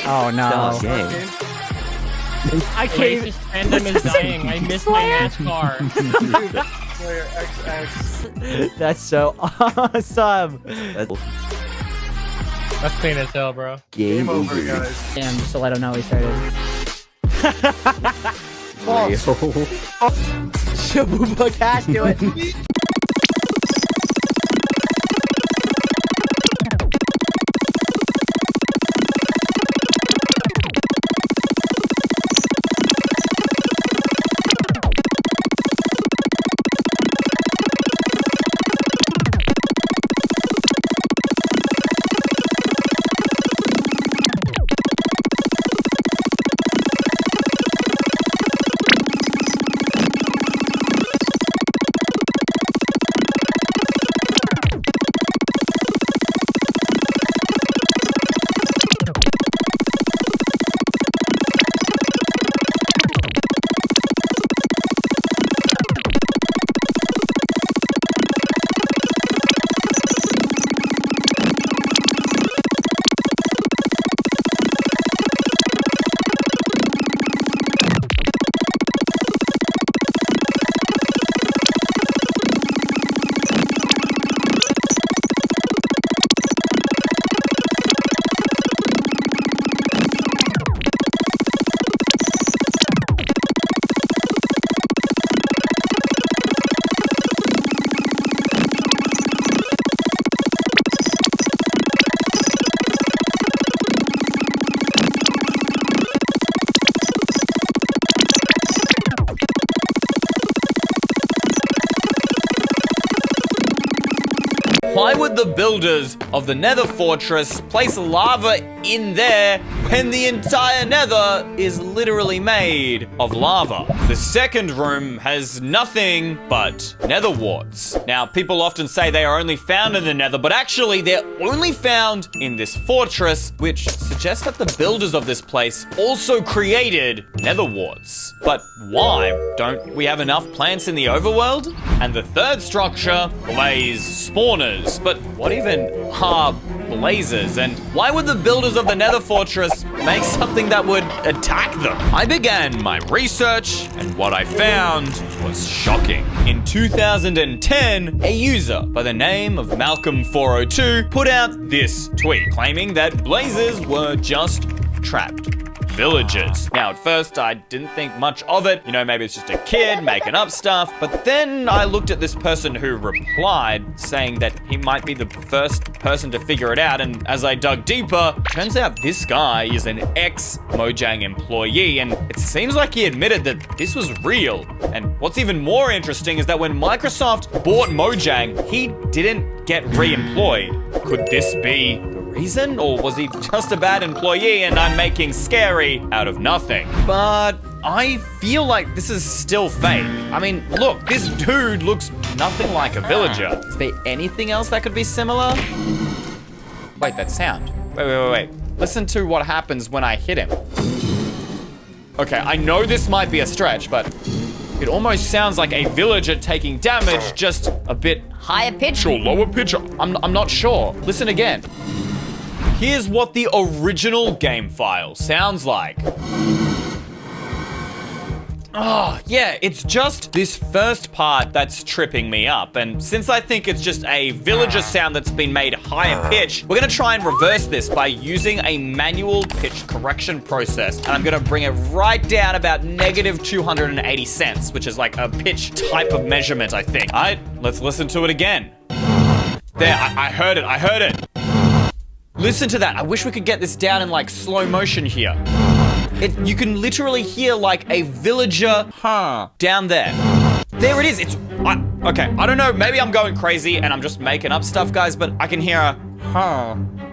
Oh no. Game. I can't. Racist fandom is dying. I missed my NASCAR. Player XX. That's so awesome. That's clean as hell, bro. Game over, guys. Damn, just to let him know he started. False. Shabuba Cash, do it. Why would the builders of the Nether Fortress place lava in there when the entire Nether is literally made of lava? The second room has nothing but Nether warts. Now, people often say they are only found in the Nether, but actually they're only found in this fortress, which suggests that the builders of this place also created Nether warts. But why? Don't we have enough plants in the overworld? And the third structure, blaze spawners. But what even are blazes? And why would the builders of the Nether Fortress make something that would attack them? I began my research, and what I found was shocking. In 2010, a user by the name of Malcolm402 put out this tweet claiming that blazes were just trapped villagers. Now, at first, I didn't think much of it. You know, maybe it's just a kid making up stuff. But then I looked at this person who replied, saying that he might be the first person to figure it out. And as I dug deeper, turns out this guy is an ex-Mojang employee. And it seems like he admitted that this was real. And what's even more interesting is that when Microsoft bought Mojang, he didn't get re-employed. Could this be reason? Or was he just a bad employee and I'm making scary out of nothing? But I feel like this is still fake. I mean, look, this dude looks nothing like a villager. Is there anything else that could be similar? Wait, that sound. Wait. Listen to what happens when I hit him. Okay, I know this might be a stretch, but it almost sounds like a villager taking damage, just a bit higher pitch or lower pitch. I'm not sure. Listen again. Here's what the original game file sounds like. Oh, yeah, it's just this first part that's tripping me up. And since I think it's just a villager sound that's been made higher pitch, we're gonna try and reverse this by using a manual pitch correction process. And I'm gonna bring it right down about negative 280 cents, which is like a pitch type of measurement, I think. All right, let's listen to it again. There, I heard it. Listen to that. I wish we could get this down in like slow motion here. You can literally hear like a villager down there. There it is. Okay, I don't know. Maybe I'm going crazy and I'm just making up stuff, guys, but I can hear a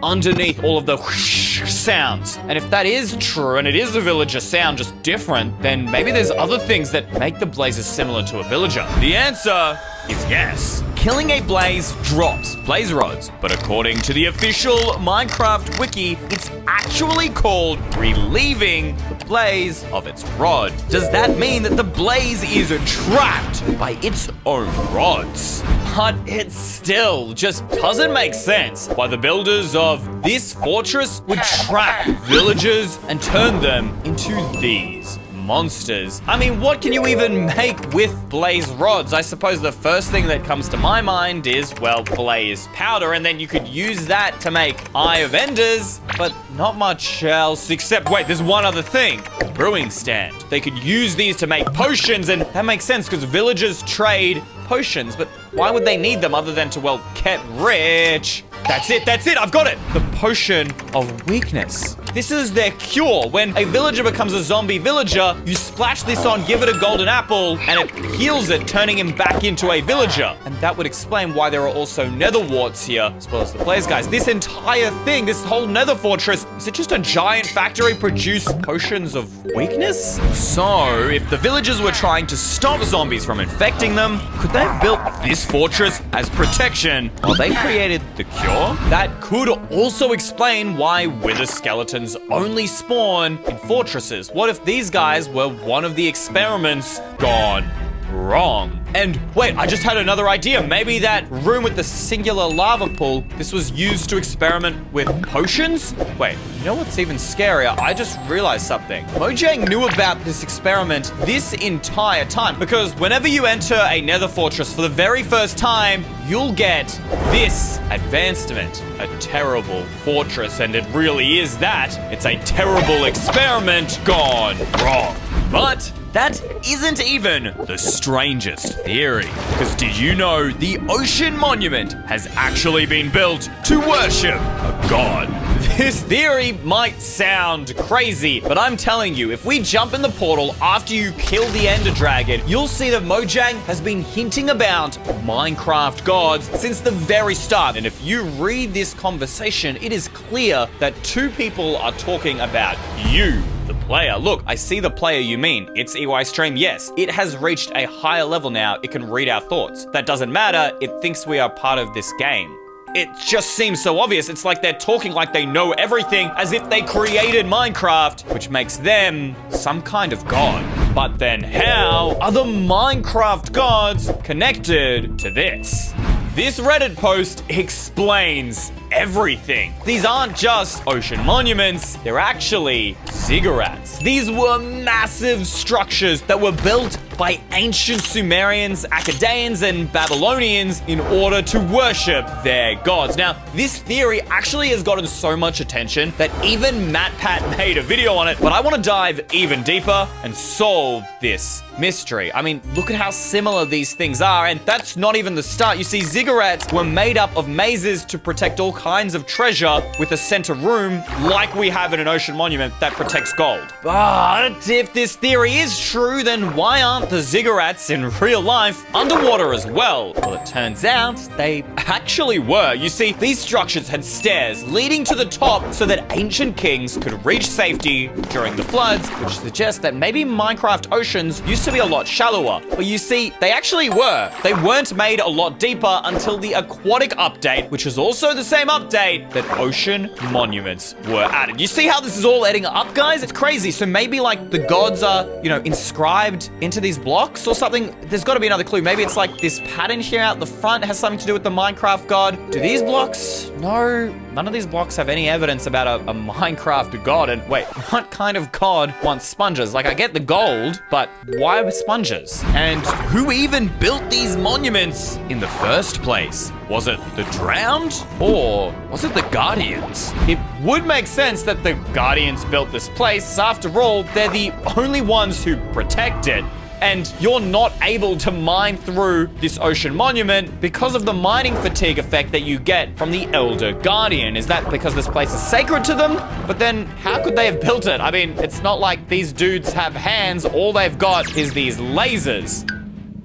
underneath all of the sounds. And if that is true and it is a villager sound, just different, then maybe there's other things that make the blazes similar to a villager. The answer is yes. Killing a blaze drops blaze rods, but according to the official Minecraft wiki, it's actually called relieving the blaze of its rod. Does that mean that the blaze is trapped by its own rods? but it still just doesn't make sense why the builders of this fortress would trap villagers and turn them into these monsters. I mean, what can you even make with blaze rods? I suppose the first thing that comes to my mind is, well, blaze powder, and then you could use that to make Eye of Enders, but not much else except, wait, there's one other thing. The brewing stand. They could use these to make potions, and that makes sense because villagers trade potions, but why would they need them other than to, well, get rich? That's it, I've got it! The potion of weakness. This is their cure. When a villager becomes a zombie villager, you splash this on, give it a golden apple, and it heals it, turning him back into a villager. And that would explain why there are also nether warts here, as well as the blaze guys. This entire thing, this whole nether fortress, is it just a giant factory produce potions of weakness? So, if the villagers were trying to stop zombies from infecting them, could they have built this fortress as protection while they created the cure? That could also explain why wither skeletons only spawn in fortresses. What if these guys were one of the experiments gone wrong? And wait, I just had another idea. Maybe that room with the singular lava pool, this was used to experiment with potions? Wait, you know what's even scarier? I just realized something. Mojang knew about this experiment this entire time, because whenever you enter a nether fortress for the very first time, you'll get this advancement. A terrible fortress, and it really is that. It's a terrible experiment gone wrong. But that isn't even the strangest theory. Because did you know the Ocean Monument has actually been built to worship a god? This theory might sound crazy, but I'm telling you, if we jump in the portal after you kill the Ender Dragon, you'll see that Mojang has been hinting about Minecraft gods since the very start. And if you read this conversation, it is clear that two people are talking about you, the player. Look, I see the player you mean. It's EY Stream. Yes, it has reached a higher level now. It can read our thoughts. That doesn't matter. It thinks we are part of this game. It just seems so obvious. It's like they're talking like they know everything, as if they created Minecraft, which makes them some kind of god. But then how are the Minecraft gods connected to this? This Reddit post explains everything. These aren't just ocean monuments, they're actually ziggurats. These were massive structures that were built by ancient Sumerians, Akkadians, and Babylonians in order to worship their gods. Now, this theory actually has gotten so much attention that even MatPat made a video on it, but I want to dive even deeper and solve this mystery. I mean, look at how similar these things are, and that's not even the start. You see, ziggurats were made up of mazes to protect all kinds of treasure with a center room like we have in an ocean monument that protects gold. But if this theory is true, then why aren't the ziggurats in real life underwater as well? Well, it turns out they actually were. You see, these structures had stairs leading to the top so that ancient kings could reach safety during the floods, which suggests that maybe Minecraft oceans used to be a lot shallower. But you see, they actually were. They weren't made a lot deeper until the aquatic update, which is also the same update that ocean monuments were added. You see how this is all adding up, guys? It's crazy. So maybe like the gods are, you know, inscribed into these blocks or something. There's got to be another clue. Maybe it's like this pattern here out the front has something to do with the Minecraft god. Do these blocks? No, none of these blocks have any evidence about a Minecraft god. And wait, what kind of god wants sponges? Like, I get the gold, but why sponges? And who even built these monuments in the first place? Was it the drowned? Or was it the Guardians? It would make sense that the Guardians built this place. After all, they're the only ones who protect it. And you're not able to mine through this ocean monument because of the mining fatigue effect that you get from the Elder Guardian. Is that because this place is sacred to them? But then how could they have built it? I mean, it's not like these dudes have hands. All they've got is these lasers.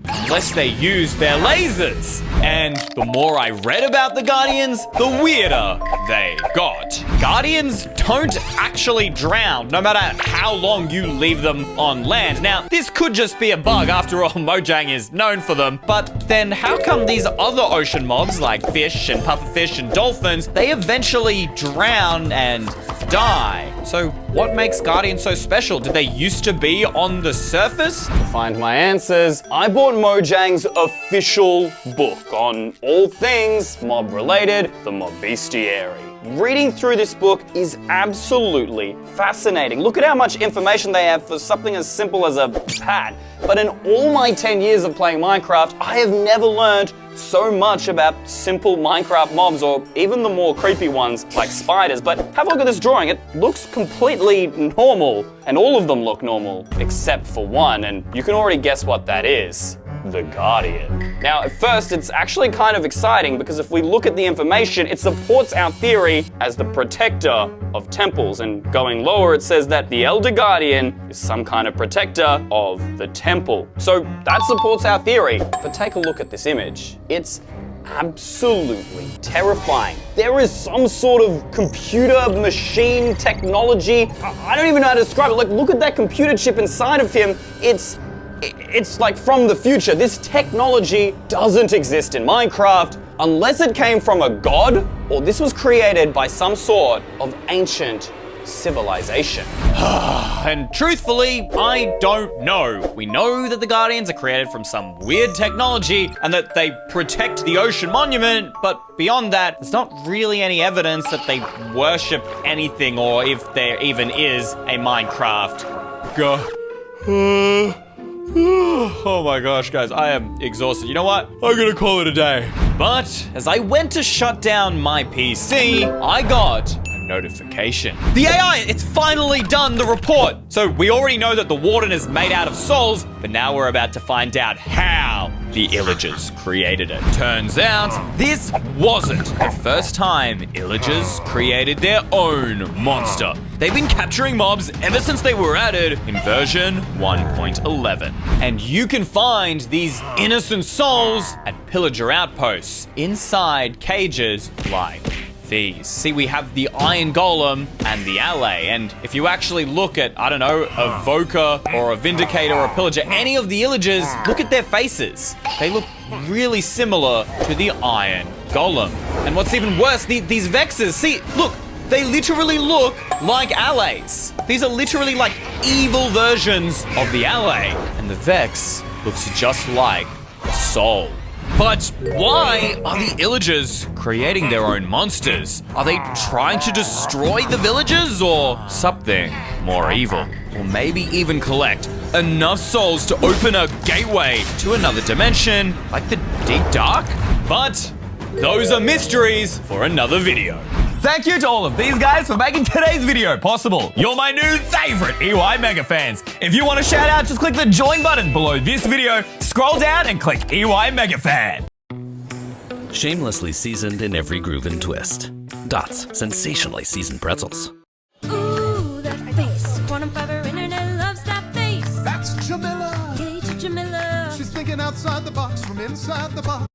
Unless they use their lasers. And the more I read about the Guardians, the weirder they got. Guardians don't actually drown, no matter how long you leave them on land. Now, this could just be a bug. After all, Mojang is known for them. But then how come these other ocean mobs, like fish and pufferfish and dolphins, they eventually drown and die. So what makes Guardians so special? Did they used to be on the surface? To find my answers, I bought Mojang's official book on all things mob related, the Mob Bestiary. Reading through this book is absolutely fascinating. Look at how much information they have for something as simple as a pad. But in all my 10 years of playing Minecraft, I have never learned so much about simple Minecraft mobs, or even the more creepy ones like spiders. But have a look at this drawing. It looks completely normal, and all of them look normal except for one, and you can already guess what that is. The Guardian. Now, at first, it's actually kind of exciting because if we look at the information, it supports our theory as the protector of temples. And going lower, it says that the Elder Guardian is some kind of protector of the temple. So that supports our theory. But take a look at this image. It's absolutely terrifying. There is some sort of computer machine technology. I don't even know how to describe it. Like, look at that computer chip inside of him. It's like from the future. This technology doesn't exist in Minecraft unless it came from a god or this was created by some sort of ancient civilization. And truthfully, I don't know. We know that the Guardians are created from some weird technology and that they protect the ocean monument, but beyond that, there's not really any evidence that they worship anything or if there even is a Minecraft god. Oh my gosh, guys, I am exhausted. You know what? I'm gonna call it a day. But as I went to shut down my PC, I got a notification. The AI, it's finally done the report. So we already know that the warden is made out of souls, but now we're about to find out how the Illagers created it. Turns out, this wasn't the first time Illagers created their own monster. They've been capturing mobs ever since they were added in version 1.11. And you can find these innocent souls at pillager outposts inside cages like these. See, we have the Iron Golem and the Ally, and if you actually look at, I don't know, a Voker or a Vindicator or a Pillager, any of the Illagers, look at their faces. They look really similar to the Iron Golem. And what's even worse, these Vexes, see, look, they literally look like allies. These are literally like evil versions of the ally. And the Vex looks just like a soul. But why are the Illagers creating their own monsters? Are they trying to destroy the villagers or something more evil? Or maybe even collect enough souls to open a gateway to another dimension, like the Deep Dark? But those are mysteries for another video. Thank you to all of these guys for making today's video possible. You're my new favorite EY Mega fans. If you want a shout out, just click the join button below this video, scroll down and click EY Mega Fan. Shamelessly seasoned in every groove and twist. Dots, sensationally seasoned pretzels. Ooh, that face. Quantum fiber internet loves that face. That's Jamila. Gage Jamila. She's thinking outside the box from inside the box.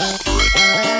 Ooh.